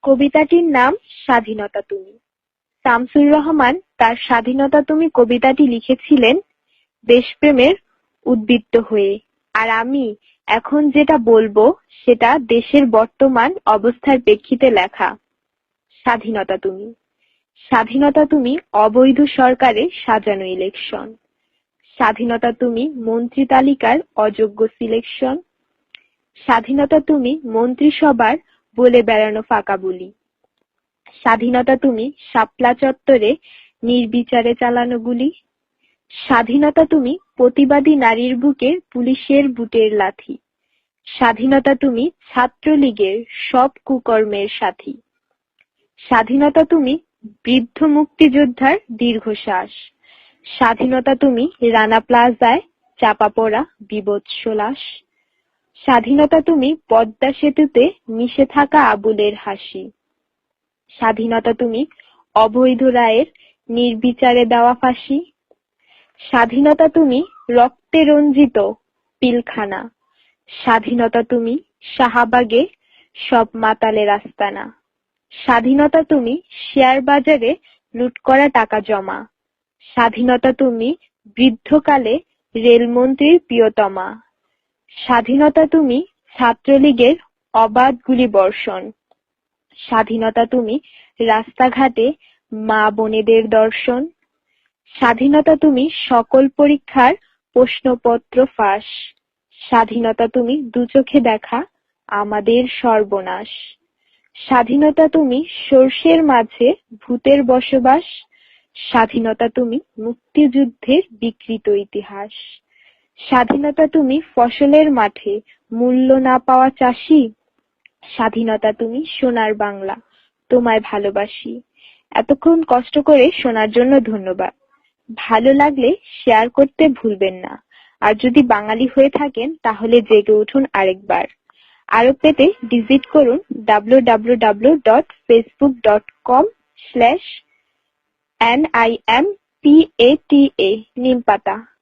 কবিতাটির নাম স্বাধীনতা তুমি। শামসুর রহমান তার স্বাধীনতা তুমি কবিতাটি লিখেছিলেন দেশপ্রেমের উদ্বৃত্ত হয়ে। আর আমি এখন যেটা বলবো সেটা দেশের বর্তমান অবস্থার প্রেক্ষিতে লেখা। স্বাধীনতা তুমি। স্বাধীনতা তুমি অবৈধ সরকারের সাজানো ইলেকশন। স্বাধীনতা তুমি মন্ত্রী তালিকার অযোগ্য সিলেকশন। স্বাধীনতা তুমি মন্ত্রিসভার বলে বেড়ানো ফাঁকা বুলি। স্বাধীনতা তুমি শাপলা চত্বরে নির্বিচারে চালানো গুলি। স্বাধীনতা তুমি প্রতিবাদী নারীর বুকে পুলিশের বুটের লাথি। স্বাধীনতা তুমি ছাত্রলীগের সব কুকর্মের সাথী। স্বাধীনতা তুমি বৃদ্ধ মুক্তিযোদ্ধার দীর্ঘশ্বাস। স্বাধীনতা তুমি রানা প্লাজায় চাপা পড়া বীভৎস লাশ। স্বাধীনতা তুমি পদ্মা সেতুতে মিশে থাকা আবুলের হাসি। স্বাধীনতা তুমি অবৈধ রায়ের নির্বিচারে দেওয়া ফাঁসি। স্বাধীনতা তুমি রক্তে রঞ্জিত পিলখানা। স্বাধীনতা তুমি শাহবাগে সব মাতালের আস্তানা। স্বাধীনতা তুমি শেয়ার বাজারে লুট করা টাকা জমা। স্বাধীনতা তুমি বৃদ্ধকালে রেলমন্ত্রীর প্রিয়তমা। স্বাধীনতা তুমি ছাত্রলীগের অবাধ গুলি বর্ষণ। স্বাধীনতা তুমি রাস্তাঘাটে মা বোনেদের দর্শন। স্বাধীনতা তুমি সকল পরীক্ষার প্রশ্নপত্র ফাঁস। স্বাধীনতা তুমি দুচোখে দেখা আমাদের সর্বনাশ। স্বাধীনতা তুমি সর্ষের মাঝে ভূতের বসবাস। স্বাধীনতা তুমি মুক্তিযুদ্ধের বিকৃত ইতিহাস। স্বাধীনতা তুমি ফসলের মাঠে মূল্য না পাওয়া চাষি। স্বাধীনতা তুমি সোনার বাংলা, তোমায় ভালোবাসি। এতক্ষণ কষ্ট করে শোনার জন্য ধন্যবাদ। ভালো লাগলে শেয়ার করতে ভুলবেন না। আর যদি বাঙালি হয়ে থাকেন তাহলে জেগে উঠুন আরেকবার। আরো পেতে ভিজিট করুন www.facebook.com/NIMPATA নিমপাতা।